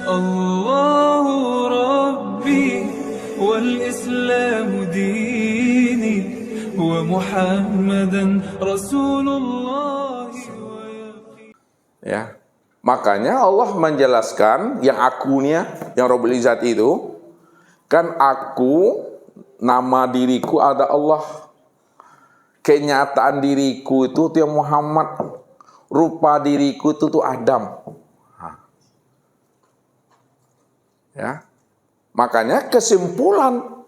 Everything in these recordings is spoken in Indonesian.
الله ربي والإسلام ديني ومحمدا رسول الله. Ya, makanya Allah menjelaskan yang akunya, yang Rabbul Izzat itu, kan aku, nama diriku ada Allah. Kenyataan diriku itu tuh Muhammad. Rupa diriku itu tuh Adam. Ya. Makanya kesimpulan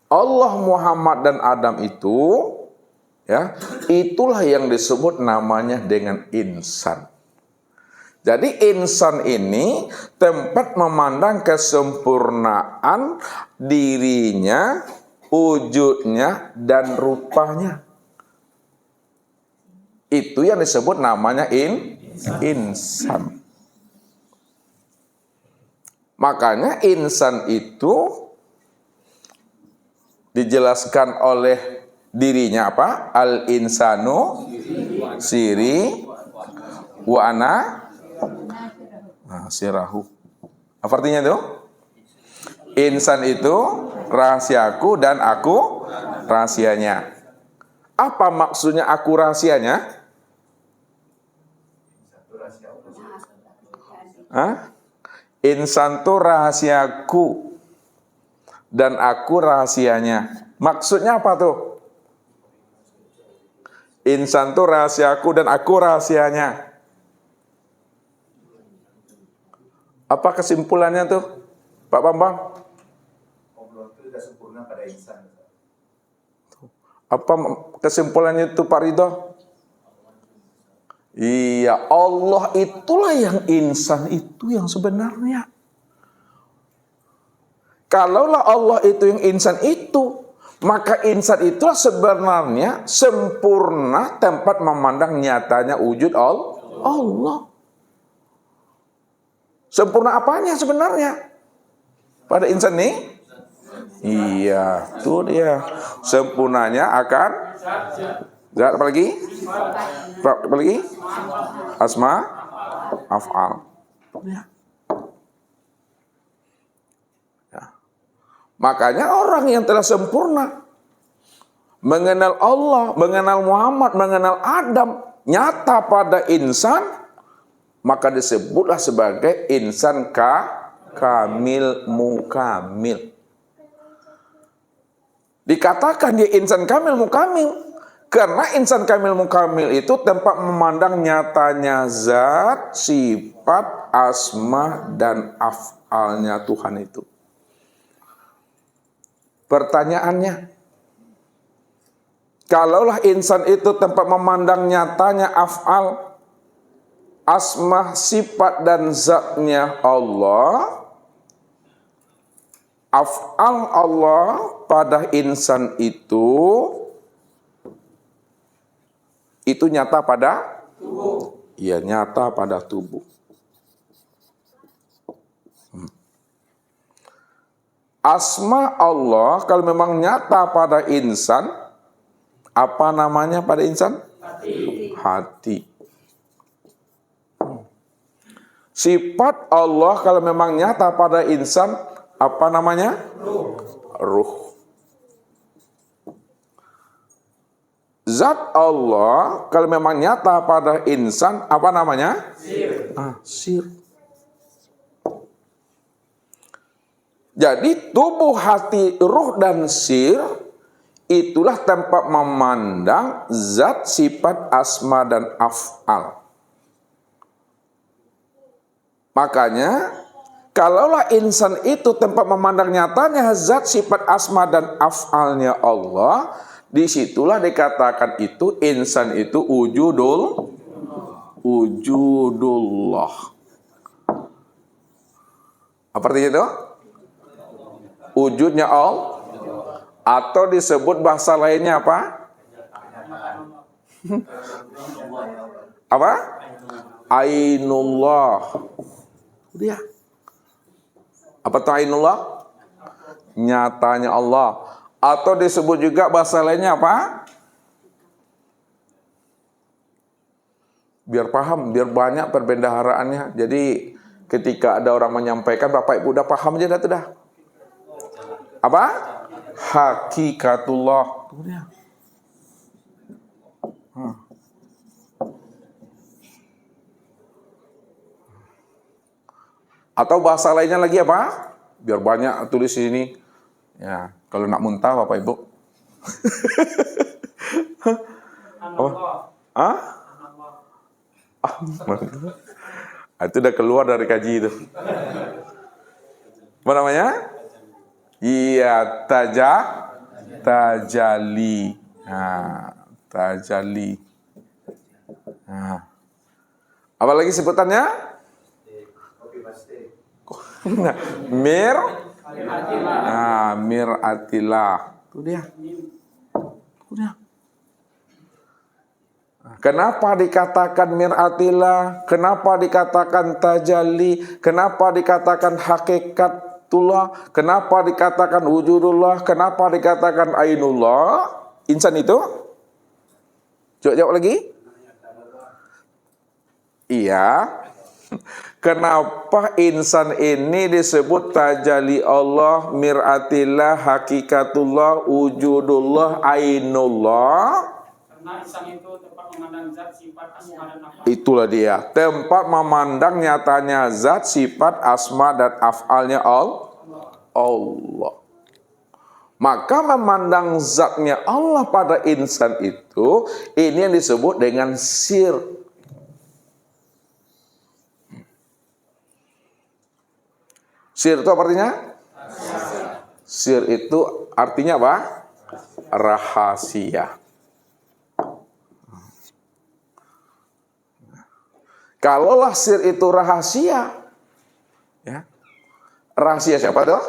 Allah, Muhammad dan Adam itu, ya, itulah yang disebut namanya dengan insan. Jadi insan ini tempat memandang kesempurnaan dirinya, wujudnya, dan rupanya. Itu yang disebut namanya insan. Makanya insan itu dijelaskan oleh dirinya apa? Al-insanu siri wa ana sirahu. Apa artinya itu? Insan itu rahasiaku dan aku rahasianya. Apa maksudnya aku rahasianya? Insan itu rahasiaku dan aku rahasianya. Maksudnya apa tuh? Insan itu rahasiaku dan aku rahasianya. Apa kesimpulannya tuh, Pak Bambang? Allah itu tidak sempurna pada insan. Apa kesimpulannya itu, Pak Ridho? Iya, Allah itulah yang insan itu yang sebenarnya. Kalaulah Allah itu yang insan itu, maka insan itulah sebenarnya sempurna tempat memandang nyatanya wujud Allah. Sempurna apanya sebenarnya pada insan ini? Iya, itu dia. Sempurnanya akan zat, apa lagi? Apa lagi? Asma, af'al. Ya. Makanya orang yang telah sempurna mengenal Allah, mengenal Muhammad, mengenal Adam, nyata pada insan, maka disebutlah sebagai insan kamil mukamil. Dikatakan dia insan kamil mukamil karena insan kamil mukamil itu tempat memandang nyatanya zat, sifat, asma, dan af'alnya Tuhan itu. Pertanyaannya, kalaulah insan itu tempat memandang nyatanya af'al, asma, sifat, dan zatnya Allah, af'al Allah pada insan itu nyata pada tubuh. Iya, nyata pada tubuh. Asma Allah kalau memang nyata pada insan, apa namanya pada insan? Hati. Sifat Allah kalau memang nyata pada insan, apa namanya? Ruh. Zat Allah kalau memang nyata pada insan, apa namanya? Sir. Jadi tubuh, hati, ruh, dan sir itulah tempat memandang zat, sifat, asma, dan af'al. Makanya kalaulah insan itu tempat memandang nyatanya zat, sifat, asma, dan af'alnya Allah, disitulah dikatakan itu insan itu wujudullah. Apa artinya itu? Wujudnya Allah, atau disebut bahasa lainnya apa? Apa? Ainullah. Dia. Apa itu ainullah? Nyatanya Allah. Atau disebut juga bahasa lainnya apa? Biar paham, biar banyak perbendaharaannya. Jadi Ketika ada orang menyampaikan, Bapak Ibu udah paham aja dah tuh dah. Apa? Hakikatullah. Tuh dia. Atau bahasa lainnya lagi apa? Biar banyak tulis di sini. Ya, kalau nak muntah Bapak Ibu. Oh. Ah? Itu udah keluar dari kaji itu. Apa namanya? Iya, tajali. Nah, tajali. Nah. Apa lagi sebutannya? Mir'atillah. Itu dia. Kenapa dikatakan mir'atillah? Kenapa dikatakan tajalli? Kenapa dikatakan hakikatullah? Kenapa dikatakan wujudullah? Kenapa dikatakan ainullah? Insan itu? Coba jawab lagi. Iya. Kenapa insan ini disebut tajalli Allah, mir'atillah, hakikatullah, wujudullah, ainullah? Karena insan itu tempat memandang zat, sifat, asma, dan af'al. Itulah dia, tempat memandang nyatanya zat, sifat, asma, dan af'alnya Allah. Maka memandang zatnya Allah pada insan itu, ini yang disebut dengan sir. Sir itu apa artinya? Sir itu artinya apa? Rahasia. Kalaulah sir itu rahasia, ya, rahasia siapa tuh?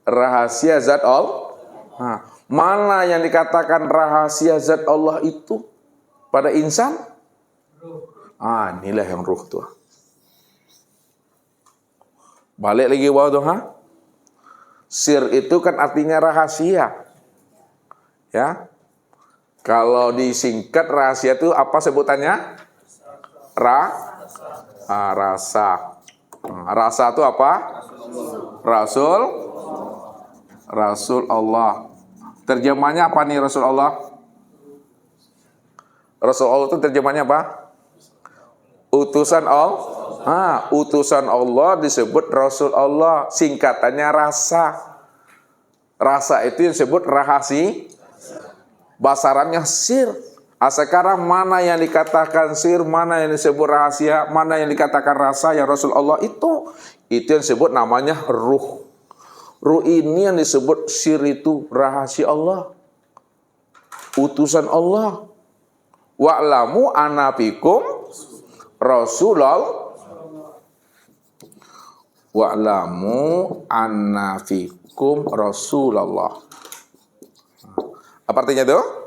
Rahasia zat Allah. Nah, mana yang dikatakan rahasia zat Allah itu pada insan? Inilah yang ruh tuh. Balik lagi tuh, Sir itu kan artinya rahasia. Ya. Kalau disingkat rahasia itu apa sebutannya? Rasa. Rasa itu apa? Rasul Allah. Terjemahnya apa nih Rasul Allah? Rasul Allah itu terjemahnya apa? Utusan Allah. Utusan Allah disebut Rasul Allah. Singkatannya rasa. Rasa itu yang disebut rahasia. Bahasa Arabnya sir. Sekarang mana yang dikatakan sir, mana yang disebut rahasia, mana yang dikatakan rasa yang Rasul Allah itu yang disebut namanya ruh. Ruh ini yang disebut sir itu rahasia Allah. Utusan Allah. Wa'lamu anna fikum Rasulullah. Wa'lamu anna fikum Rasulullah. Apa artinya itu?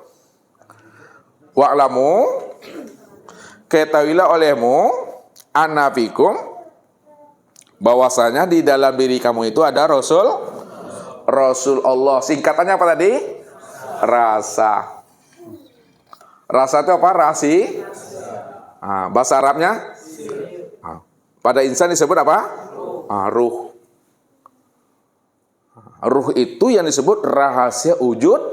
Wa'lamu, ketahuilah olehmu, anna fikum, bahwasanya di dalam diri kamu itu ada Rasul Allah. Singkatannya apa tadi? Rasa. Rasa itu apa? Rahasia. Bahasa Arabnya? Pada insan disebut apa? Ruh. Ruh itu yang disebut rahasia wujud.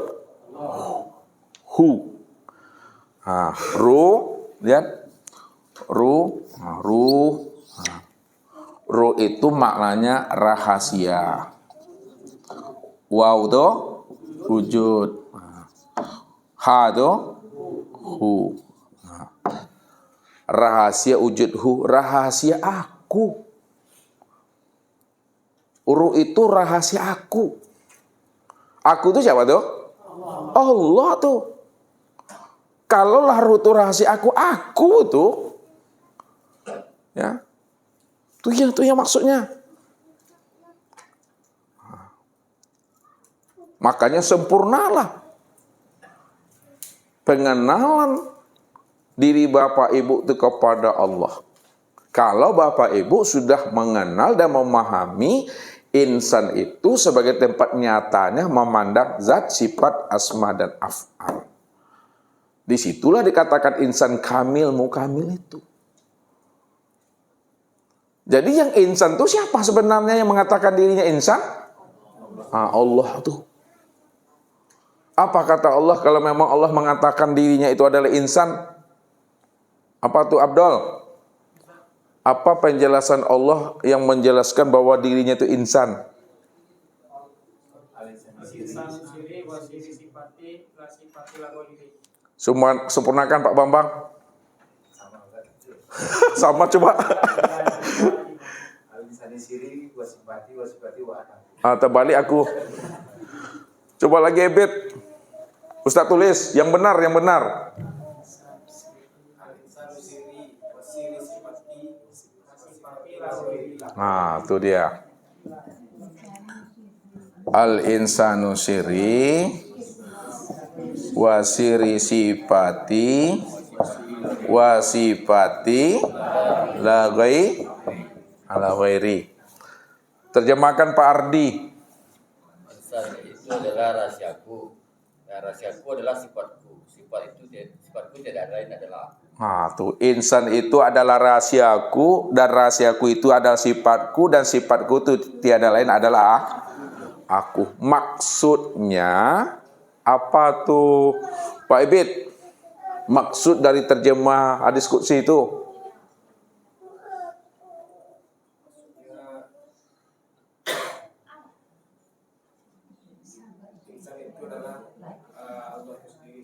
Ruh, lihat. Ruh itu maknanya rahasia. Waw itu wujud. Ha itu hu. Rahasia wujud hu, rahasia aku. Ruh itu rahasia aku. Aku itu siapa tuh? Allah tuh. Kalaulah ruh itu rahasia aku tuh, ya, itu yang maksudnya. Makanya sempurnalah pengenalan diri Bapak Ibu itu kepada Allah. Kalau Bapak Ibu sudah mengenal dan memahami insan itu sebagai tempat nyatanya memandang zat, sifat, asma, dan af'al. Disitulah dikatakan insan kamil, mukamil itu. Jadi yang insan itu siapa sebenarnya yang mengatakan dirinya insan? Allah tuh. Apa kata Allah kalau memang Allah mengatakan dirinya itu adalah insan? Apa tuh Abdul? Apa penjelasan Allah yang menjelaskan bahwa dirinya itu insan? Sempurnakan Pak Bambang. Sama coba. Terbalik aku. Coba lagi Ebit. Ustaz tulis yang benar, yang benar. Nah, itu dia. Al-insanu siri wasiri sifati wasifati la ghairi. Terjemahkan Pak Ardi. Itu adalah rahasiaku. Nah, rahasiaku adalah sifatku. Sifatku tidak lain adalah. Nah, tuh insan itu adalah rahasiaku dan rahasiaku itu adalah sifatku dan sifatku itu tiada lain adalah aku. Maksudnya apa tuh Pak Ibit? Maksud dari terjemah hadis qudsi itu?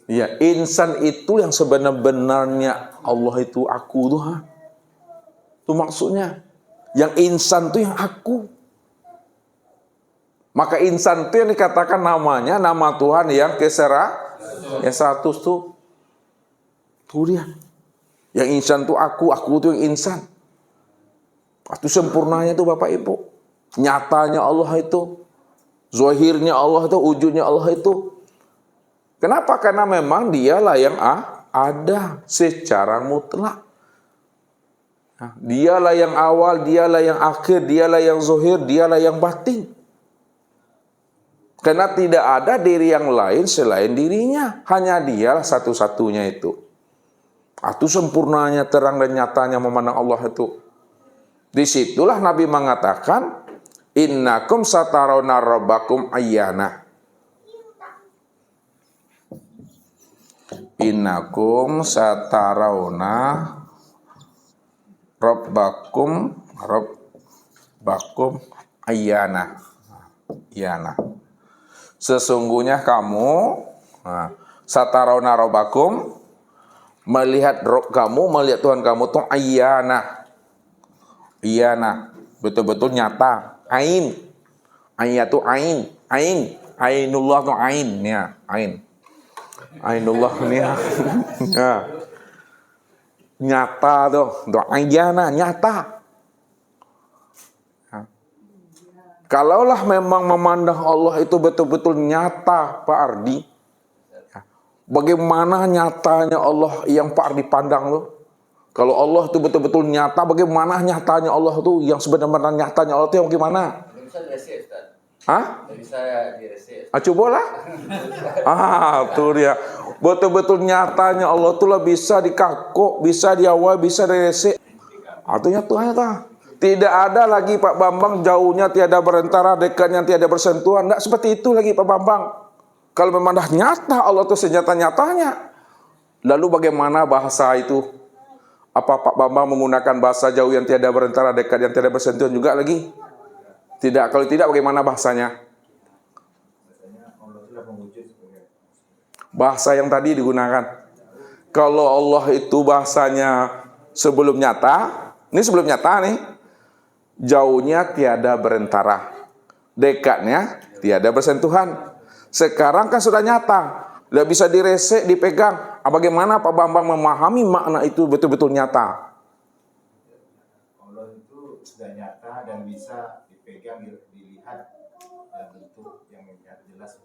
Ya, insan itu yang sebenar-benarnya Allah itu aku tuh, itu maksudnya. Yang insan itu yang aku. Maka insan itu yang dikatakan namanya nama Tuhan yang yang 100 tuh. Tuh dia. Yang insan itu aku itu yang insan. Itu sempurnanya tuh Bapak Ibu. Nyatanya Allah itu. Zahirnya Allah itu, wujudnya Allah itu. Kenapa? Karena memang dialah yang ada secara mutlak. Nah, dialah yang awal, dialah yang akhir, dialah yang zahir, dialah yang batin. Karena tidak ada diri yang lain selain dirinya. Hanya dialah satu-satunya itu. Itu sempurnanya, terang dan nyatanya memandang Allah itu. Disitulah Nabi mengatakan, innakum satarawna rabbakum ayyana. Innakum satarawna rabbakum ayyana. Sesungguhnya kamu satarawna rabbakum melihat Rob kamu, melihat Tuhan kamu tuh ayyana. Betul-betul nyata. Ain. Ayatu ain. Ainullah tuh ain ya, ain. Ainullah nih ya. Nyata tuh ayyana, nyata. Kalaulah memang memandang Allah itu betul-betul nyata Pak Ardi, bagaimana nyatanya Allah yang Pak Ardi pandang loh? Kalau Allah itu betul-betul nyata, bagaimana nyatanya Allah itu yang sebenarnya nyatanya Allah itu yang bagaimana? Bisa diresi, Ustaz. Hah? Bisa diresi. Coba lah. Tuh dia. Betul-betul nyatanya Allah itu lah bisa dikakuk, bisa diawal, bisa diresi. Artinya nyata. Tidak ada lagi Pak Bambang jauhnya tiada berantara, dekatnya tiada bersentuhan. Tidak seperti itu lagi Pak Bambang. Kalau memang dah nyata Allah itu senyata-nyatanya. Lalu bagaimana bahasa itu? Apa Pak Bambang menggunakan bahasa jauh yang tiada berantara, dekat yang tiada bersentuhan juga lagi? Tidak. Kalau tidak bagaimana bahasanya? Bahasa yang tadi digunakan. Kalau Allah itu bahasanya sebelum nyata, ini sebelum nyata nih. Jauhnya tiada berantara, dekatnya tiada bersentuhan. Sekarang kan sudah nyata, tidak bisa diresek, dipegang. Bagaimana Pak Bambang memahami makna itu betul-betul nyata? Allah itu sudah nyata dan bisa dipegang, dilihat dalam bentuk yang jelas.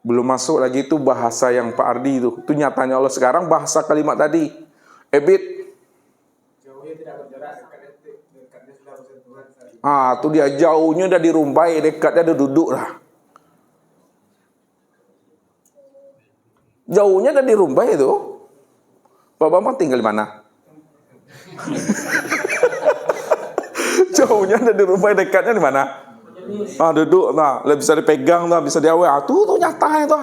Belum masuk lagi itu bahasa yang Pak Ardi itu nyatanya Allah sekarang bahasa kalimat tadi. Ebit. Jauhnya tidak berjarak, dekatnya sudah bersentuhan. Itu dia jauhnya udah dirumpai, dekatnya udah duduk lah. Jauhnya udah dirumpai itu. Pak Bambang tinggal di mana? Tahunya ada di rumah, dekatnya di mana? Duduk, bisa dipegang, bisa diawet. Tuh nyata itu.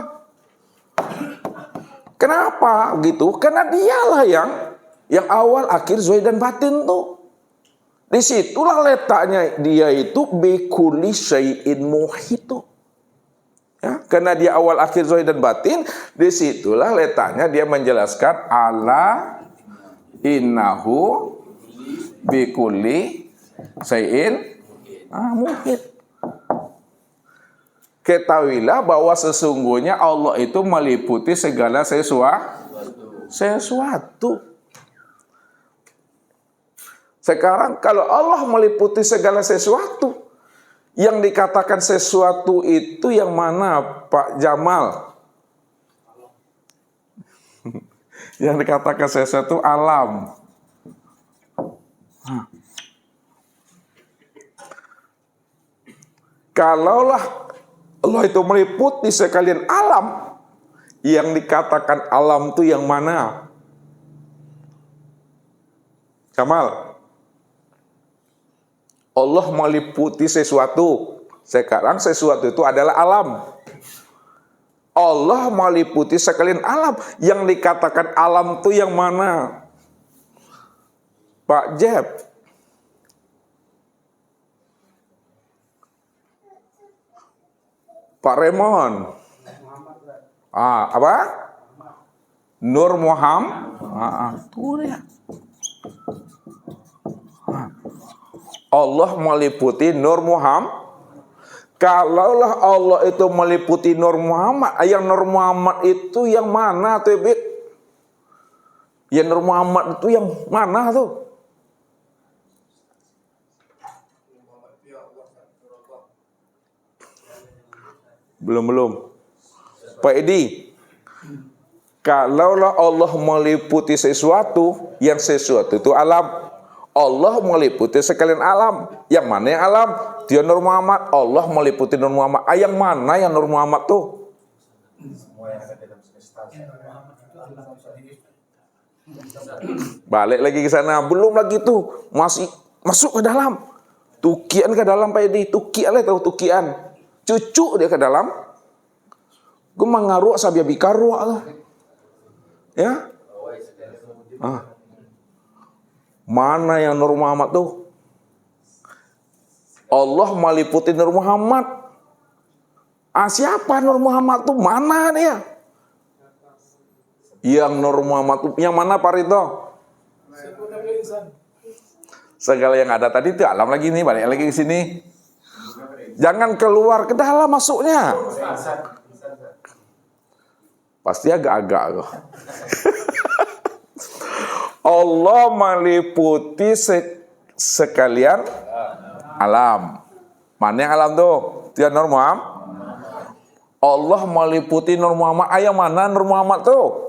Kenapa gitu? Karena dialah yang awal, akhir, zahir dan batin tuh. Disitulah letaknya dia itu bikulli syai'in muhitu. Ya, karena dia awal, akhir, zahir dan batin, disitulah letaknya dia menjelaskan ala innahu bikulli syai'in muhit. Ketahuilah bahwa sesungguhnya Allah itu meliputi segala sesuatu. Sekarang kalau Allah meliputi segala sesuatu, yang dikatakan sesuatu itu yang mana, Pak Jamal? Yang dikatakan sesuatu alam. Kalaulah Allah itu meliputi sekalian alam, yang dikatakan alam itu yang mana? Jamal. Allah meliputi sesuatu. Sekarang sesuatu itu adalah alam. Allah meliputi sekalian alam. Yang dikatakan alam itu yang mana? Pak Jeb. Pak Remon. Apa? Nur Muhammad. Tuh dia. Allah meliputi Nur Muhammad. Kalaulah Allah itu meliputi Nur Muhammad, yang Nur Muhammad itu yang mana tuh, Bib? Yang Nur Muhammad itu yang mana tuh? Belum. Pak Edi, kalaulah Allah meliputi sesuatu, yang sesuatu itu alam. Allah meliputi sekalian alam. Yang mana yang alam? Dia Nur Muhammad. Allah meliputi Nur Muhammad. Yang mana yang Nur Muhammad tuh? Semua yang ada dalam semesta. Balik lagi ke sana. Belum lagi tuh. Masih masuk ke dalam. Tukian ke dalam, Pak Edi. Tukian lah, tahu tukian. Cucu dia ke dalam. Gue mengaruh sabia bikaru lah. Ya. Mana yang Nur Muhammad tuh? Allah meliputi Nur Muhammad. Siapa Nur Muhammad tuh? Mana dia? Yang Nur Muhammad tuh yang mana, Pak Rito? Segala yang ada tadi itu alam lagi nih, balik lagi ke sini. Jangan keluar ke dalam masuknya. Pasti agak-agak kok. Allah meliputi sekalian alam. Mana yang alam tuh? Dia Nur Muhammad. Allah meliputi Nur Muhammad. Yang mana Nur Muhammad tuh?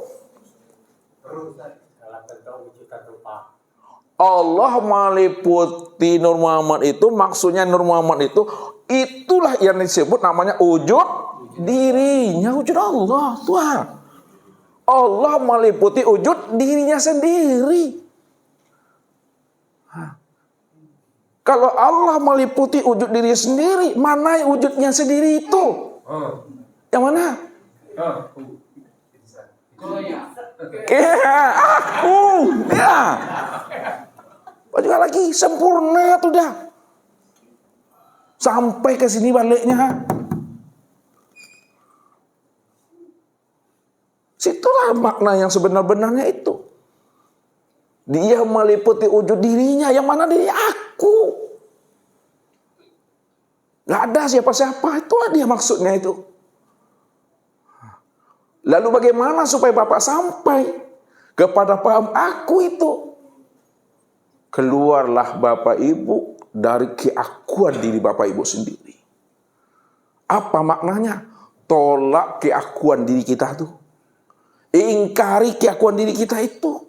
Allah meliputi Nur Muhammad itu, maksudnya Nur Muhammad itu, itulah yang disebut namanya wujud dirinya, wujud Allah. Tuhan. Allah meliputi wujud dirinya sendiri. Kalau Allah meliputi wujud dirinya sendiri, mana wujudnya sendiri itu? Yang mana? Aku. Ya. Juga lagi sempurna tuh dah. Sampai ke sini baliknya. Situlah makna yang sebenar-benarnya itu. Dia meliputi wujud dirinya. Yang mana diri aku. Gak ada siapa-siapa. Itulah dia maksudnya itu. Lalu bagaimana supaya Bapak sampai kepada paham aku itu? Keluarlah Bapak Ibu dari keakuan diri Bapak Ibu sendiri. Apa maknanya? Tolak keakuan diri kita tuh. Ingkari keakuan diri kita itu.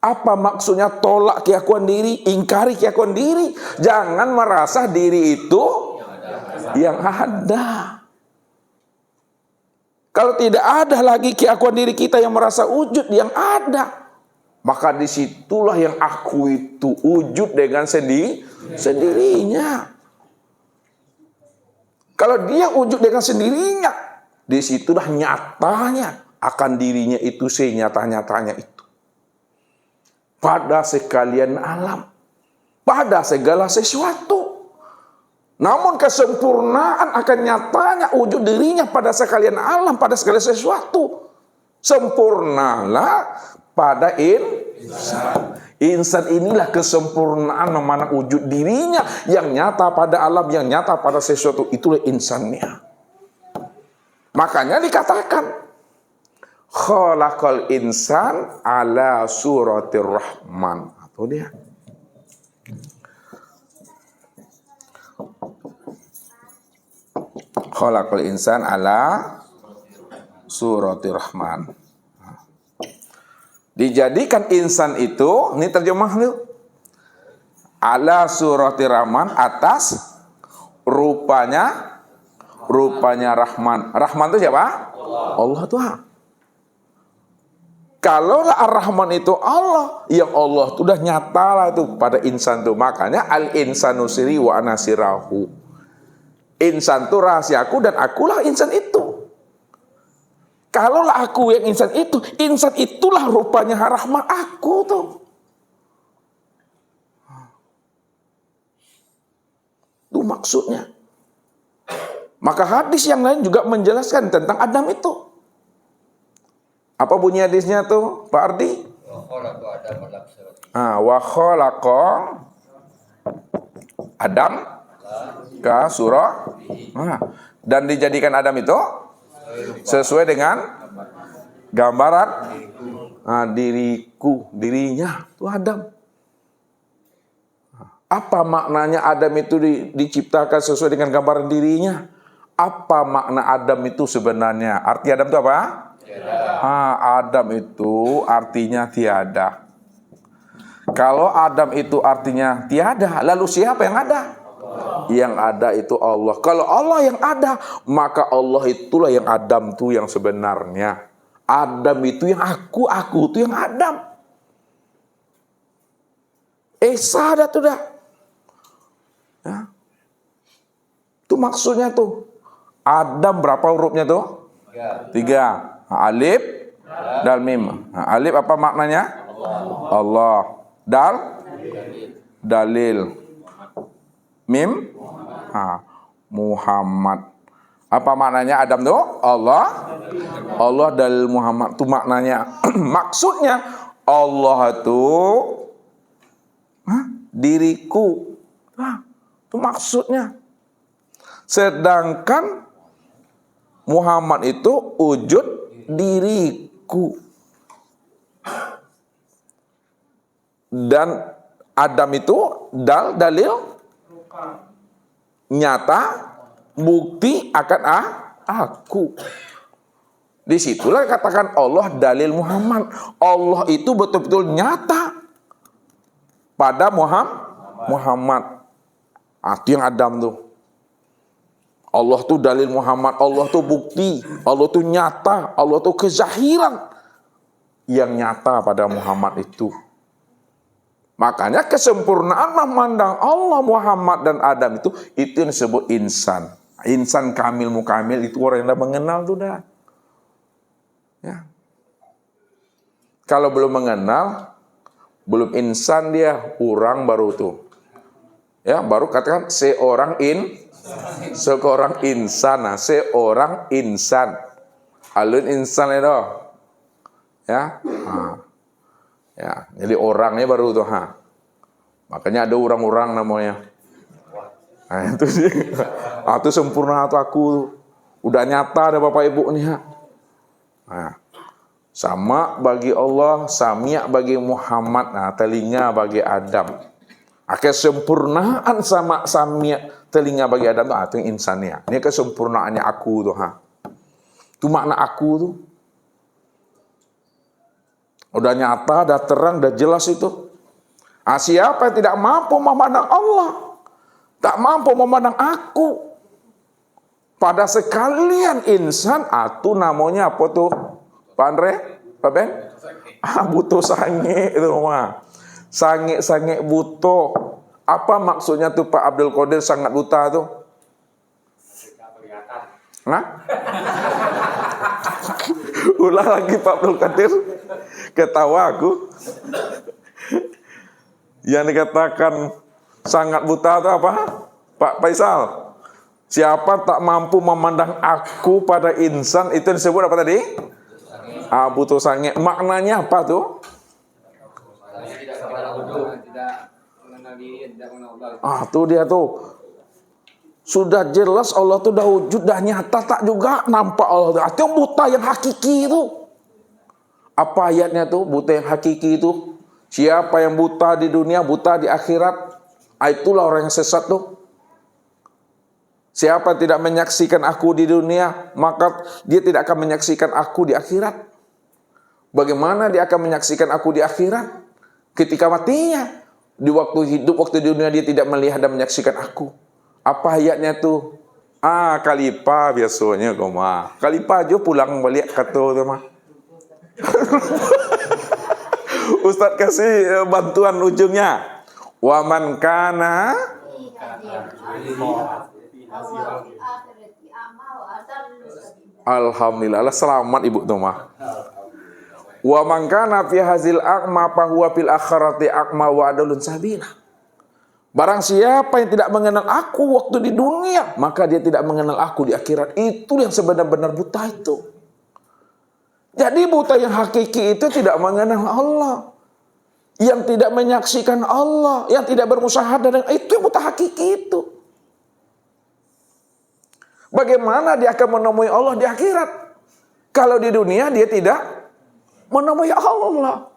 Apa maksudnya tolak keakuan diri? Ingkari keakuan diri. Jangan merasa diri itu yang ada. Kalau tidak ada lagi keakuan diri kita yang merasa wujud yang ada. Maka disitulah yang aku itu wujud dengan sendirinya. Kalau dia wujud dengan sendirinya, disitulah nyatanya akan dirinya itu senyata-nyatanya itu. Pada sekalian alam, pada segala sesuatu. Namun kesempurnaan akan nyatanya wujud dirinya pada sekalian alam, pada segala sesuatu. Sempurnalah pada insan. Insan inilah kesempurnaan memandang wujud dirinya yang nyata pada alam, yang nyata pada sesuatu. Itulah insannya. Makanya dikatakan khalaqal insan ala suratir rahman. Itu dia. Khalaqal insan ala suratir rahman. Dijadikan insan itu, ini terjemah lu, ala suratir rahman, atas rupanya Rahman. Rahman itu siapa? Allah Tuhan. Kalau Ar-Rahman itu Allah, yang Allah itu udah nyata lah itu pada insan tuh. Makanya al-insanu siri wa anasirahu. Insan itu rahasiaku dan akulah insan itu. Kalaulah aku yang insan itulah rupanya Rahman aku tuh. Itu maksudnya. Maka hadis yang lain juga menjelaskan tentang Adam itu. Apa bunyi hadisnya tuh, Pak Ardi? Wa khalaqa Adam ka surah. Dan dijadikan Adam itu sesuai dengan gambaran dirinya. Itu Adam. Apa maknanya Adam itu diciptakan sesuai dengan gambaran dirinya? Apa makna Adam itu sebenarnya? Arti Adam itu apa? Adam itu artinya tiada. Kalau Adam itu artinya tiada, lalu siapa yang ada? Yang ada itu Allah. Kalau Allah yang ada, maka Allah itulah yang Adam itu yang sebenarnya. Adam itu yang aku itu yang Adam. Esa dah tuh dah. Ya. Itu maksudnya tuh. Adam berapa hurufnya tuh? 3. Alif dal mim. Alif apa maknanya? Allah. Dal dalil. Mim Muhammad. Apa maknanya Adam tuh? Allah. Allah dalil Muhammad. Itu maknanya. Maksudnya Allah itu diriku. Itu maksudnya. Sedangkan Muhammad itu wujud diriku. Dan Adam itu dalil nyata, bukti akan aku. Disitulah katakan Allah dalil Muhammad. Allah itu betul-betul nyata pada Muhammad. Itu yang Adam tuh. Allah tuh dalil Muhammad, Allah tuh bukti, Allah tuh nyata, Allah tuh kezahiran yang nyata pada Muhammad itu. Makanya kesempurnaan memandang Allah, Muhammad dan Adam itu yang disebut insan. Insan kamil mukamil itu orang yang dah mengenal tuh dah. Ya. Kalau belum mengenal, belum insan dia, orang baru tuh. Ya, baru katakan seorang insan, seorang insan. Alun insan itu. Ya. Ya, jadi orangnya baru tuh, Makanya ada orang-orang namanya. Itu sih. Itu sempurna tuh aku. Udah nyata ada Bapak Ibu nih, sama bagi Allah, samia bagi Muhammad, telinga bagi Adam. Kesempurnaan sama samia telinga bagi Adam tuh itu insannya. Ini kesempurnaannya aku tuh, Itu makna aku tuh. Udah nyata, udah terang, udah jelas itu. Siapa yang tidak mampu memandang Allah, tak mampu memandang aku, pada sekalian insan, itu namanya apa tuh, Pak Andre, Pak Ben? Butuh sange itu mah. Sange butuh. Apa maksudnya tuh Pak Abdul Qadir sangat buta tuh? Hah? Ulang lagi Pak Abdul Qadir. Ketawa aku. Yang dikatakan sangat buta itu apa? Pak Faisal. Siapa tak mampu memandang aku pada insan, itu disebut apa tadi? Butuh sange. Maknanya apa tuh? Tuh dia tuh. Sudah jelas Allah tuh dah wujud, dah nyata, tak juga nampak Allah. Itu buta yang hakiki itu. Apa ayatnya tuh? Buta yang hakiki itu. Siapa yang buta di dunia, buta di akhirat. Itulah orang yang sesat tuh. Siapa yang tidak menyaksikan aku di dunia, maka dia tidak akan menyaksikan aku di akhirat. Bagaimana dia akan menyaksikan aku di akhirat? Ketika matinya. Di waktu hidup, waktu di dunia dia tidak melihat dan menyaksikan aku. Apa ayatnya tuh? Khalifah biasanya kau mah. Khalifah aja pulang balik kata tu mah. Ustaz kasih bantuan ujungnya. Wa man kana Alhamdulillah, selamat ibu tu mah. Wa man kana fi hazil aqma fa huwa fil akhirati aqma wa adalun sabila. Barang siapa yang tidak mengenal aku waktu di dunia, maka dia tidak mengenal aku di akhirat. Itu yang sebenar-benar buta itu. Jadi buta yang hakiki itu tidak mengenal Allah. Yang tidak menyaksikan Allah, yang tidak bermusyahadah dengan itu yang buta hakiki itu. Bagaimana dia akan menemui Allah di akhirat? Kalau di dunia dia tidak menemui Allah.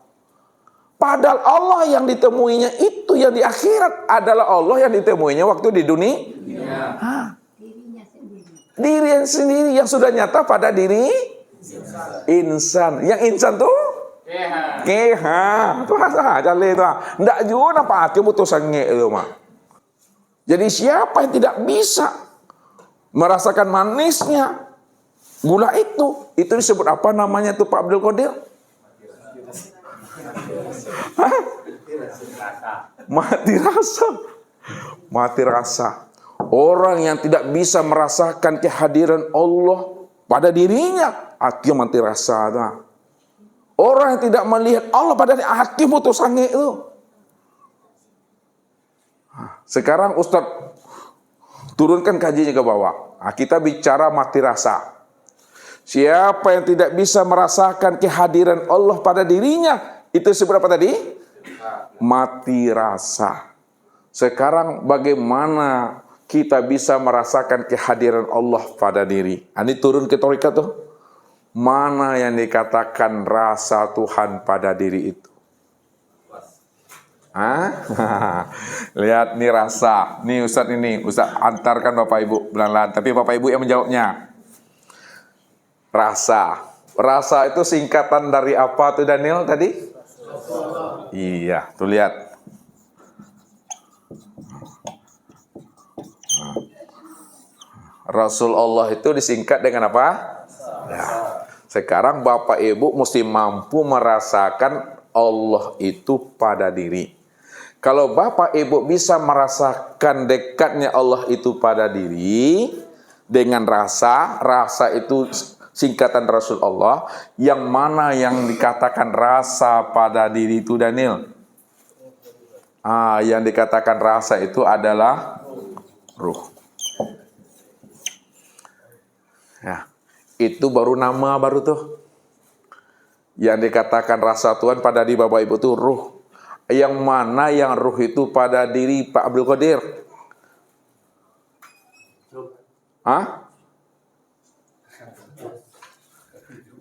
Padahal Allah yang ditemuinya itu yang di akhirat adalah Allah yang ditemuinya waktu di dunia. Diri sendiri yang sudah nyata pada diri insan. Yang insan tuh keha. Tuh saja le tuh. Ndak juga apa ake butuh sange itu mah. Jadi siapa yang tidak bisa merasakan manisnya gula itu disebut apa namanya tuh Pak Abdul Qadir? Mati rasa. Orang yang tidak bisa merasakan kehadiran Allah pada dirinya, akhirnya mati rasa. Orang yang tidak melihat Allah pada dirinya, akhirnya butuh sange itu. Sekarang Ustaz turunkan kajinya ke bawah. Kita bicara mati rasa. Siapa yang tidak bisa merasakan kehadiran Allah pada dirinya, itu disebut apa tadi? Mati rasa. Sekarang bagaimana kita bisa merasakan kehadiran Allah pada diri? Ini turun ke tarekat tuh. Mana yang dikatakan rasa Tuhan pada diri itu? Lihat nih rasa. Nih Ustaz antarkan Bapak Ibu pelan-pelan. Tapi Bapak Ibu yang menjawabnya. Rasa. Rasa itu singkatan dari apa tuh Daniel tadi? Iya, tuh lihat. Rasulullah itu disingkat dengan apa? Ya. Sekarang Bapak Ibu mesti mampu merasakan Allah itu pada diri. Kalau Bapak Ibu bisa merasakan dekatnya Allah itu pada diri dengan rasa itu singkatan Rasulullah, yang mana yang dikatakan rasa pada diri itu Daniel? Yang dikatakan rasa itu adalah ruh. Ya, itu baru nama baru tuh. Yang dikatakan rasa Tuhan pada diri Bapak Ibu itu ruh. Yang mana yang ruh itu pada diri Pak Abdul Qadir?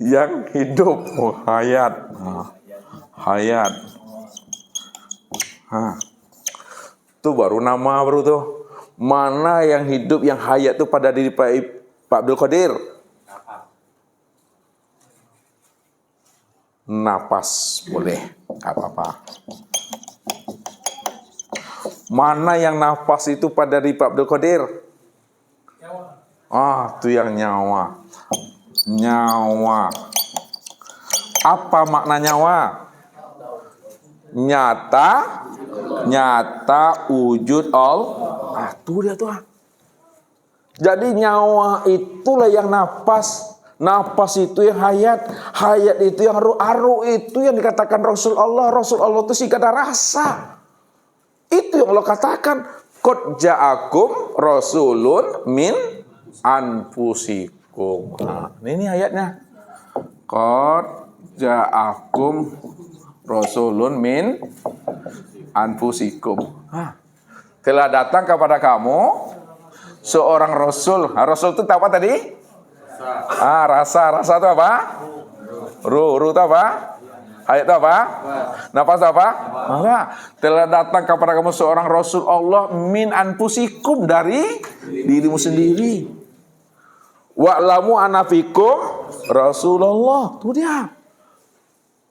Yang hidup, hayat. Hayat. Itu baru nama baru tuh. Mana yang hidup, yang hayat tuh pada diri Pak Abdul Qadir? Napas, boleh, nggak apa-apa. Mana yang nafas itu pada diri Pak Abdul Qadir? Itu yang nyawa. Nyawa. Apa makna nyawa? Nyata, wujud Allah. Tuh dia tuh. Jadi nyawa itulah yang nafas. Nafas itu yang hayat. Hayat itu yang ruh itu yang dikatakan Rasul Allah. Rasul Allah itu sih ada rasa. Itu yang Allah katakan. Qad ja'akum rasulun min anfusikum. Nah, ini ayatnya. Qad ja'akum rasulun min anfusikum. Telah datang kepada kamu seorang rasul. Rasul itu apa tadi? Rasa itu apa? Ruh itu apa? Ayat itu apa? Nafas apa? Telah datang kepada kamu seorang Rasul Allah min anfusikum, dari dirimu sendiri. Wa'lamu anna fikum Rasulullah. Itu dia.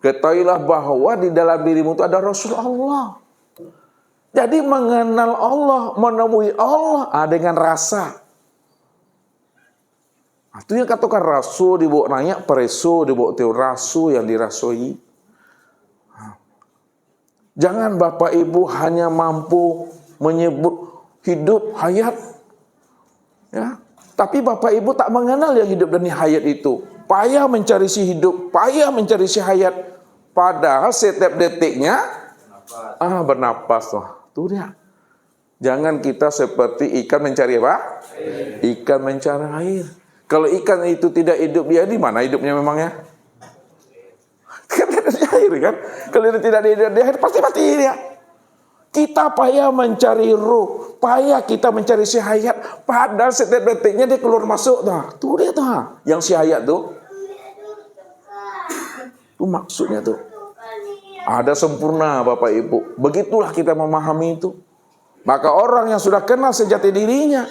Ketahuilah bahwa di dalam dirimu itu ada Rasul Allah. Jadi mengenal Allah, menemui Allah dengan rasa. Itu yang katakan rasul dibawa nanya, preso dibawa teo rasul yang dirasoi. Jangan Bapak Ibu hanya mampu menyebut hidup, hayat. Ya, tapi Bapak Ibu tak mengenal yang hidup dan hayat itu. Payah mencari si hidup, payah mencari si hayat. Padahal setiap detiknya bernapas tuh. Tuh dia. Jangan kita seperti ikan mencari apa? Ikan mencari air. Kalau ikan itu tidak hidup, dia di mana hidupnya memangnya? Kan di air kan? Kalau dia tidak hidup di air, pasti mati dia. Kita payah mencari ruh, payah kita mencari si hayat. Padahal setiap detiknya dia keluar masuk tuh. Tuh dia tuh, yang si hayat tuh. Itu maksudnya tuh. Ada sempurna Bapak Ibu. Begitulah kita memahami itu. Maka orang yang sudah kenal sejati dirinya,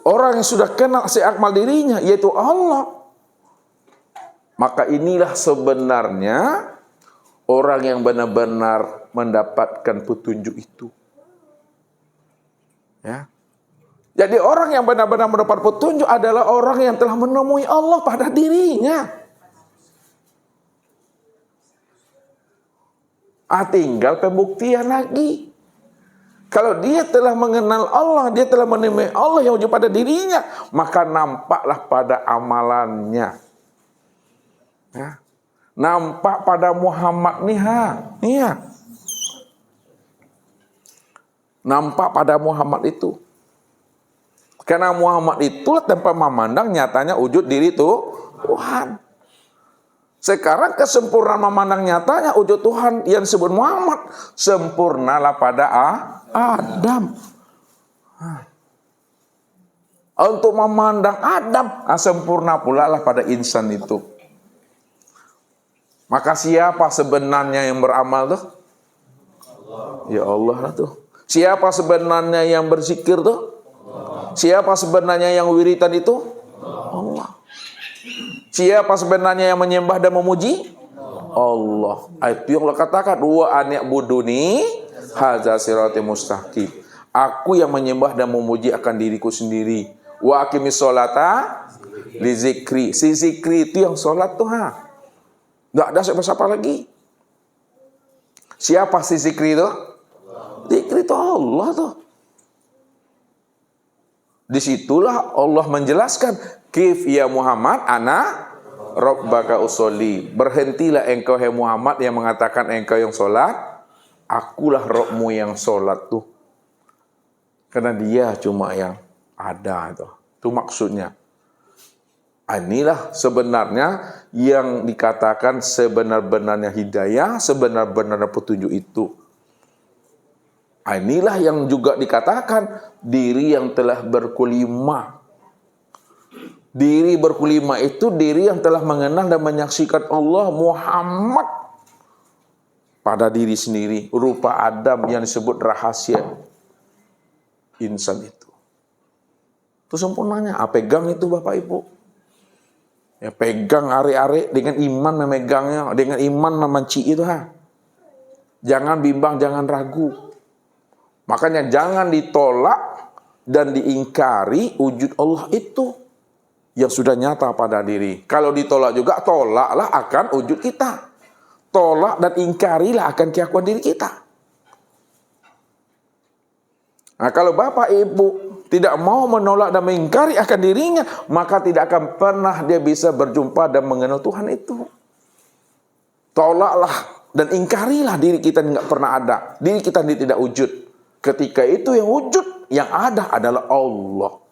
orang yang sudah kenal seakmal dirinya, yaitu Allah, maka inilah sebenarnya orang yang benar-benar mendapatkan petunjuk itu. Ya. Jadi orang yang benar-benar mendapat petunjuk adalah orang yang telah menemui Allah pada dirinya. Tinggal pembuktian lagi. Kalau dia telah mengenal Allah, dia telah menemui Allah yang wujud pada dirinya, maka nampaklah pada amalannya. Ya. Nampak pada Muhammad nih, iya. Nampak pada Muhammad itu. Karena Muhammad itulah tanpa memandang nyatanya wujud diri itu Tuhan. Sekarang kesempurnaan memandang nyatanya wujud Tuhan yang disebut Muhammad, sempurnalah pada Adam. Untuk memandang Adam, sempurna pula lah pada insan itu. Maka siapa sebenarnya yang beramal tuh? Ya Allah tuh. Siapa sebenarnya yang berzikir tuh? Siapa sebenarnya yang wiritan itu? Allah. Siapa sebenarnya yang menyembah dan memuji? Allah. Itu yang Allah katakan, wa ani'buduni hadza siratal mustaqim. Aku yang menyembah dan memuji akan diriku sendiri. Wa aqimis sholata li zikri. Si zikri itu yang sholat tuh Enggak ada siapa-siapa lagi. Siapa si zikri itu? Zikri itu Allah tuh. Disitulah Allah menjelaskan, kif ya Muhammad ana rabbaka usolli. Berhentilah engkau hai Muhammad yang mengatakan engkau yang sholat, akulah Rabbmu yang sholat tuh. Karena dia cuma yang ada itu. Itu maksudnya. Inilah sebenarnya yang dikatakan sebenar-benarnya hidayah, sebenar-benarnya petunjuk itu. Inilah yang juga dikatakan diri yang telah berkulima. Diri berkulima itu diri yang telah mengenal dan menyaksikan Allah Muhammad pada diri sendiri. Rupa Adam yang disebut rahasia insan itu. Itu sempurnanya. Pegang itu Bapak Ibu. Ya pegang are-are dengan iman memegangnya, dengan iman memenci itu Jangan bimbang, jangan ragu. Makanya jangan ditolak dan diingkari wujud Allah itu. yang sudah nyata pada diri. Kalau ditolak juga, tolaklah akan wujud kita. Tolak dan ingkarilah akan keakuan diri kita. Nah, kalau Bapak Ibu tidak mau menolak dan mengingkari akan dirinya, maka tidak akan pernah dia bisa berjumpa dan mengenal Tuhan itu. Tolaklah dan ingkarilah diri kita yang tidak pernah ada. Diri kita yang tidak wujud. Ketika itu yang wujud, yang ada adalah Allah.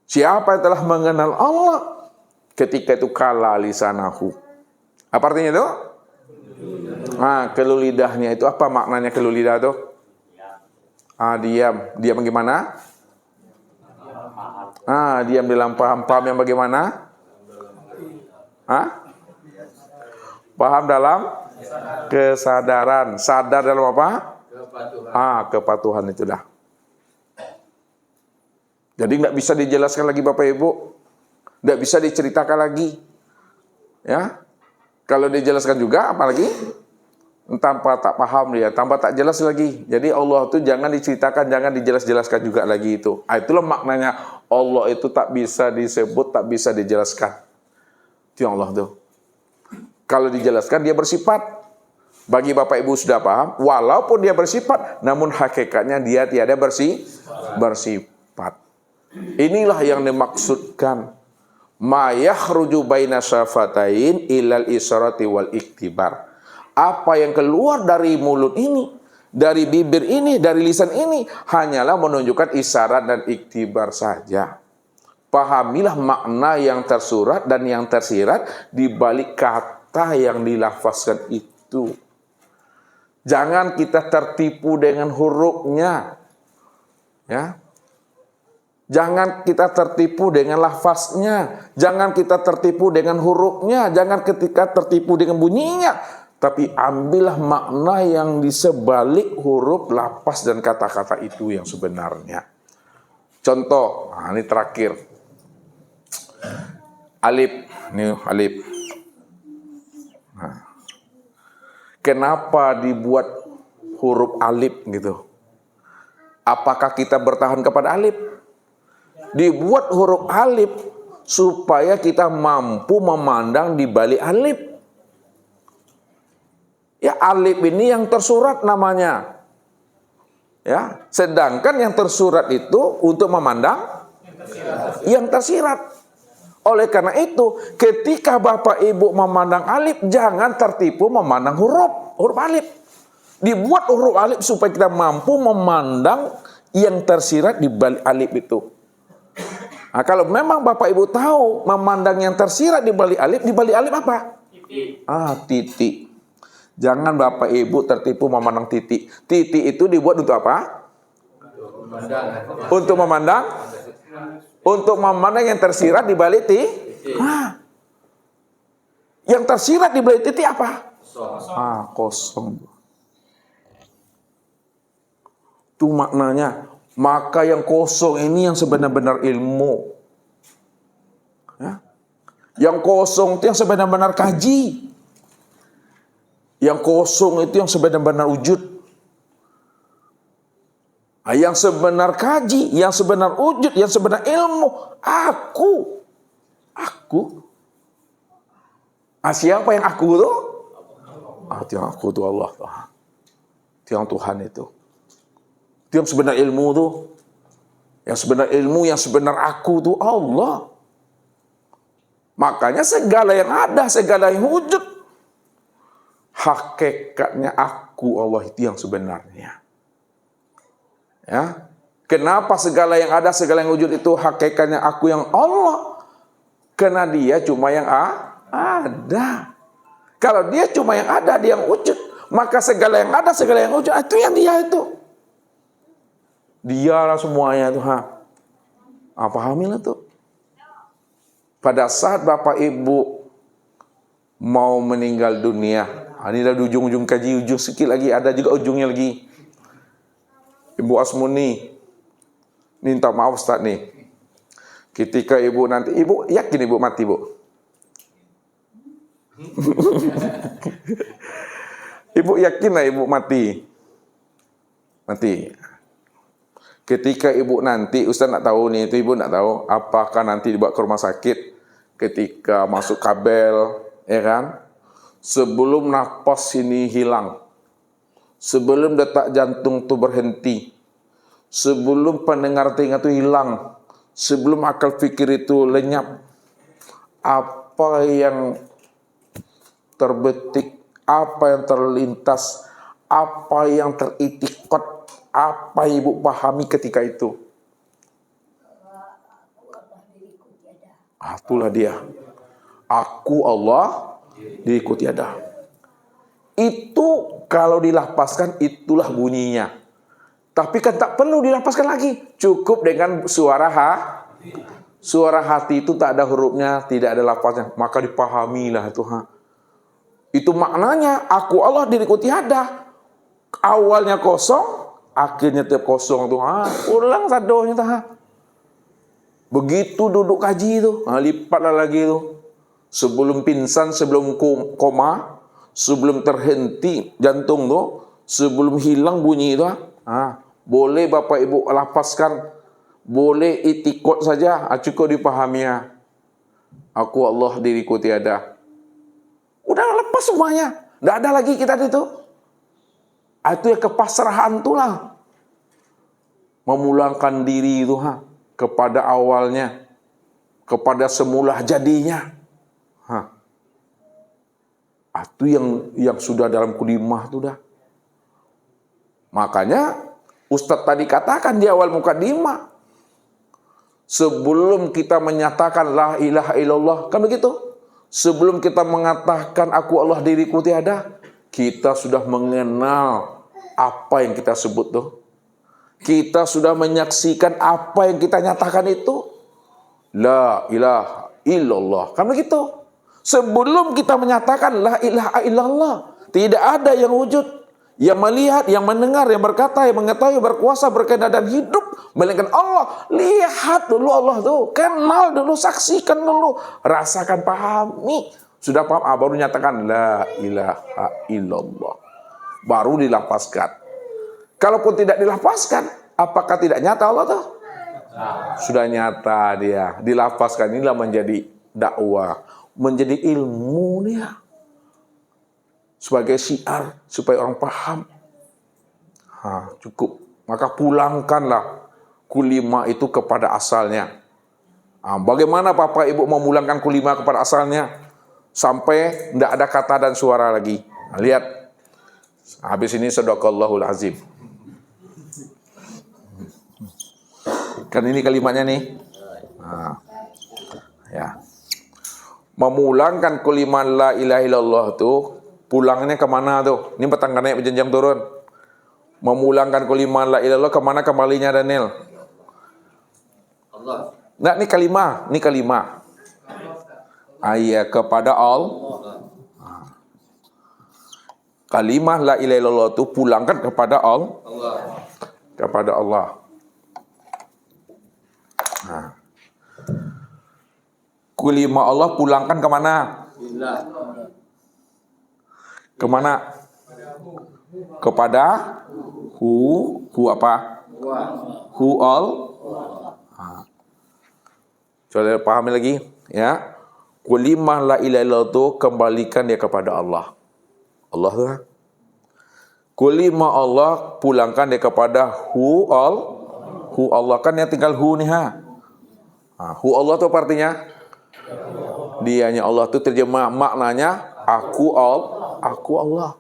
Siapa yang telah mengenal Allah, ketika itu kala lisanahu. Apa artinya itu? Keluh lidahnya itu apa maknanya keluh lidah itu? Diam. Diam bagaimana? Diam dalam paham. Paham yang bagaimana? Paham dalam kesadaran. Sadar dalam apa? Kepatuhan. Kepatuhan itu dah. Jadi nggak bisa dijelaskan lagi Bapak Ibu, nggak bisa diceritakan lagi, ya. Kalau dijelaskan juga, apalagi tanpa tak paham dia, tanpa tak jelas lagi. Jadi Allah itu jangan diceritakan, jangan dijelas-jelaskan juga lagi itu. Itulah maknanya Allah itu tak bisa disebut, tak bisa dijelaskan. Itu yang Allah tuh. Kalau dijelaskan dia bersifat. Bagi Bapak Ibu sudah paham, walaupun dia bersifat, namun hakikatnya dia tiada bersifat. Inilah yang dimaksudkan ma yakhruju baina syafatain ilal isyrati wal iktibar. Apa yang keluar dari mulut ini, dari bibir ini, dari lisan ini hanyalah menunjukkan isyarat dan iktibar saja. Pahamilah makna yang tersurat dan yang tersirat di balik kata yang dilafazkan itu. Jangan kita tertipu dengan hurufnya. Ya. Jangan kita tertipu dengan lafaznya. Jangan kita tertipu dengan hurufnya. Jangan ketika tertipu dengan bunyinya. Tapi ambillah makna yang di sebalik huruf, lafaz, dan kata-kata itu yang sebenarnya. Contoh, ini terakhir. Alif. Ini alif. Kenapa dibuat huruf alif gitu? Apakah kita bertahan kepada alif? Dibuat huruf alif supaya kita mampu memandang di balik alif. Ya, alif ini yang tersurat namanya. Ya, sedangkan yang tersurat itu untuk memandang yang tersirat. Oleh karena itu, ketika Bapak Ibu memandang alif, jangan tertipu memandang huruf alif. Dibuat huruf alif supaya kita mampu memandang yang tersirat di balik alif itu. Nah, kalau memang Bapak Ibu tahu memandang yang tersirat di balik alif apa? Titik. Titik. Jangan Bapak Ibu tertipu memandang titik. Titik itu dibuat untuk apa? Untuk memandang. Untuk memandang yang tersirat di balik titik. Yang tersirat di balik titik apa? Kosong. Itu maknanya. Maka yang kosong ini yang sebenar-benar ilmu. Ya. Yang kosong itu yang sebenar-benar kaji. Yang kosong itu yang sebenar-benar wujud. Yang sebenar kaji, yang sebenar wujud, yang sebenar ilmu. Aku. Siapa yang aku itu? Yang aku itu Allah. Itu yang Tuhan itu. Itu yang sebenar ilmu tuh. Yang sebenar ilmu, yang sebenar aku tuh Allah. Makanya segala yang ada, segala yang wujud, hakikatnya aku Allah itu yang sebenarnya. Ya. Kenapa segala yang ada, segala yang wujud itu hakikatnya aku yang Allah? Karena dia cuma yang ada. Kalau dia cuma yang ada, dia yang wujud, maka segala yang ada, segala yang wujud itu yang dia itu. Dialah semuanya itu. Pahamilah tuh. Pada saat Bapak Ibu mau meninggal dunia, ini dah di ujung-ujung kaji, ujung sikit lagi, ada juga ujungnya lagi. Ibu Asmuni minta maaf Ustaz nih. Ketika ibu nanti, ibu yakin ibu mati, Bu? Ibu yakin lah ibu mati? Mati. Ketika ibu nanti, Ustaz nak tahu nih, itu ibu nak tahu apakah nanti dibawa ke rumah sakit ketika masuk kabel, ya kan? Sebelum nafas ini hilang, sebelum detak jantung itu berhenti, sebelum pendengar telinga itu hilang, sebelum akal pikir itu lenyap, apa yang terbetik, apa yang terlintas, apa yang teritikot, apa ibu pahami ketika itu? Itulah dia. Aku Allah, diriku tiada. Itu kalau dilafazkan itulah bunyinya. Tapi kan tak perlu dilafazkan lagi. Cukup dengan suara Suara hati itu tak ada hurufnya, tidak ada lafaznya. Maka dipahamilah itu. Itu maknanya aku Allah, diriku tiada. Awalnya kosong, akhirnya tiap kosong tuh, ulang sadonya tuh. Begitu duduk kaji itu, lipatlah lagi itu. Sebelum pingsan, sebelum koma, sebelum terhenti jantung tuh, sebelum hilang bunyi itu, boleh Bapak Ibu lapaskan, boleh itikot saja, cukup dipahaminya. Aku Allah, diriku tiada. Udah lepas semuanya, tidak ada lagi kita itu. Itu ya kepasrahan itulah. Memulangkan diri itu kepada awalnya, kepada semula jadinya. Itu yang sudah dalam kulimah itu dah. Makanya Ustadz tadi katakan di awal mukadimah, sebelum kita menyatakan la ilaha illallah, kan begitu? Sebelum kita mengatakan aku Allah, diriku tiada, kita sudah mengenal apa yang kita sebut tuh. Kita sudah menyaksikan apa yang kita nyatakan itu. La ilaha illallah. Kan begitu? Sebelum kita menyatakan la ilaha illallah, tidak ada yang wujud, yang melihat, yang mendengar, yang berkata, yang mengetahui, berkuasa, berkehendak dan hidup melainkan Allah. Lihat dulu Allah tuh, kenal dulu, saksikan dulu, rasakan, pahami. Sudah paham, baru nyatakan la ilaha illallah. Baru dilapaskan. Kalaupun tidak dilapaskan, apakah tidak nyata Allah tuh? Sudah nyata dia. Dilapaskan, inilah menjadi dakwah, menjadi ilmu dia. Sebagai syiar supaya orang paham. Cukup. Maka pulangkanlah kulima itu kepada asalnya. Bagaimana Bapak Ibu memulangkan kulima kepada asalnya sampai tidak ada kata dan suara lagi? Lihat. Habis ini sadaqallahul azim. Kan ini kalimatnya nih. Ya. Memulangkan kalimat la ilaha illallah tuh, pulangnya kemana tuh? Ini petangga naik berjenjang turun. Memulangkan kalimat la ilaha illallah, kemana kembalinya Daniel? Allah. Nah, ini kalimah. Iya, kepada Allah. Kalimah la ilaha illallah itu pulangkan kepada Allah. Kepada Allah. Kalimah Allah pulangkan kemana? Kemana? Kepada hu apa? Hu all. Coba pahami lagi, ya. Kalimah la ilaha illallah itu kembalikan dia kepada Allah. Allah lah. Kalimah Allah pulangkan dia kepada hu all. Hu Allah, kan yang tinggal hu nih hu Allah itu artinya dianya Allah, itu terjemah maknanya aku Allah.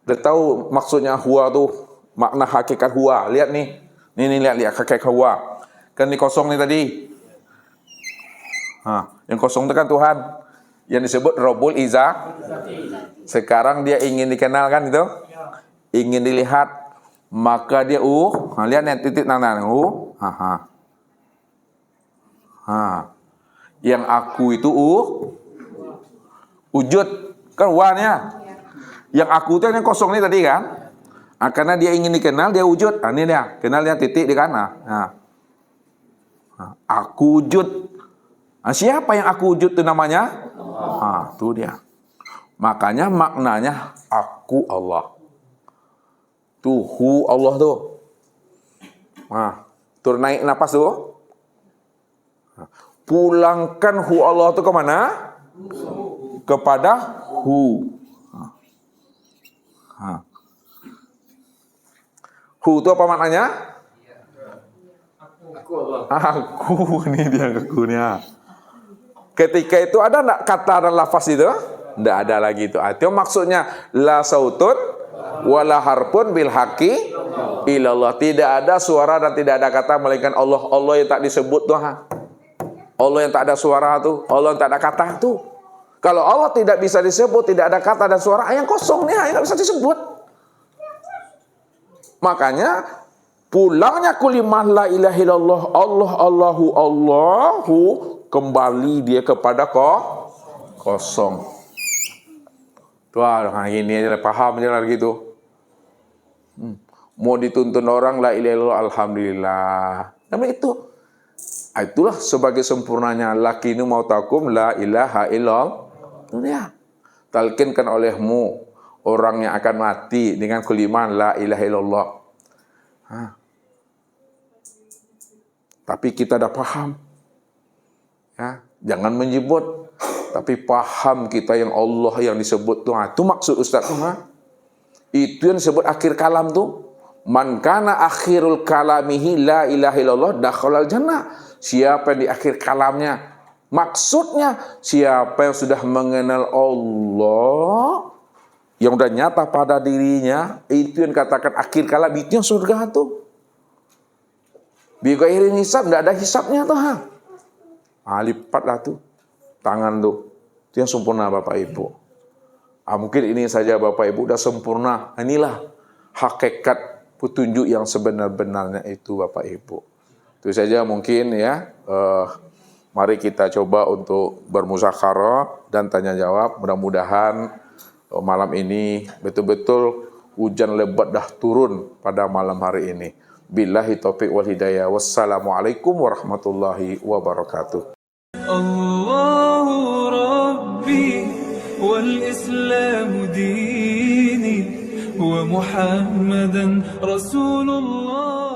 Udah tahu maksudnya huwa tuh, makna hakikat huwa. Lihat nih. Nih lihat hakikat huwa. Kan ini kosong nih tadi. Yang kosong itu kan Tuhan. Yang disebut Rabbul Izzah. Sekarang dia ingin dikenal kan itu? Ingin dilihat. Maka dia lihat nih titik nana Yang aku itu wujud kan wanya. Yang aku itu yang kosong nih tadi kan. Karena dia ingin dikenal, dia wujud. Ini dia, kenal dia titik di kanan. Aku wujud. Siapa yang aku wujud itu namanya? Itu dia. Makanya maknanya aku Allah. Tuh hu Allah tuh. Nah, turun naik napas tuh. Pulangkan hu Allah itu kemana? Kepada hu. Hu itu apa maknanya? Aku, ini dia akunya. Ketika itu ada enggak kata dan lafaz itu? Enggak ada lagi itu. Itu maksudnya la sautun wala harpun bil haqi ilallah. Tidak ada suara dan tidak ada kata melainkan Allah. Allah yang tak disebut tuh. Allah yang tak ada suara tuh. Allah yang tak ada kata tuh. Kalau Allah tidak bisa disebut, tidak ada kata dan suara, yang kosong nih, yang tak bisa disebut. Makanya pulangnya kulimah la ilaha illallah, Allah Allahu, kembali dia kepada kosong. Tuh, ini aja paham aja lah gitu. Mau dituntun orang la ilaha illallah, alhamdulillah. Namanya itu. Itulah sebagai sempurnanya lakinu mautakum la ilaha illallah. Ya. Talkinkan olehmu orang yang akan mati dengan kalimat la ilaha illallah. Tapi kita dah paham. Ya, jangan menyebut, tapi paham kita yang Allah yang disebut tuh. Itu maksud Ustaz tuh. Itu yang disebut akhir kalam tuh. Man kana akhirul kalamihi la ilaha illallah dakhalal jannah. Siapa yang di akhir kalamnya? Maksudnya siapa yang sudah mengenal Allah, yang sudah nyata pada dirinya, itu yang katakan akhir kalam, itu yang surga tuh. Bigairin hisab, tidak ada hisabnya tuh. Lipatlah tuh tangan tuh. Itu yang sempurna Bapak Ibu. Mungkin ini saja Bapak Ibu sudah sempurna. Inilah hakikat petunjuk yang sebenar-benarnya itu Bapak Ibu. Itu saja mungkin ya. Mari kita coba untuk bermusyawarah dan tanya jawab. Mudah-mudahan malam ini betul-betul hujan lebat dah turun pada malam hari ini. Billahi taufiq wal hidayah. Wassalamualaikum warahmatullahi wabarakatuh. Allahu Rabbi wal Islamu dini wa Muhammadan Rasulullah.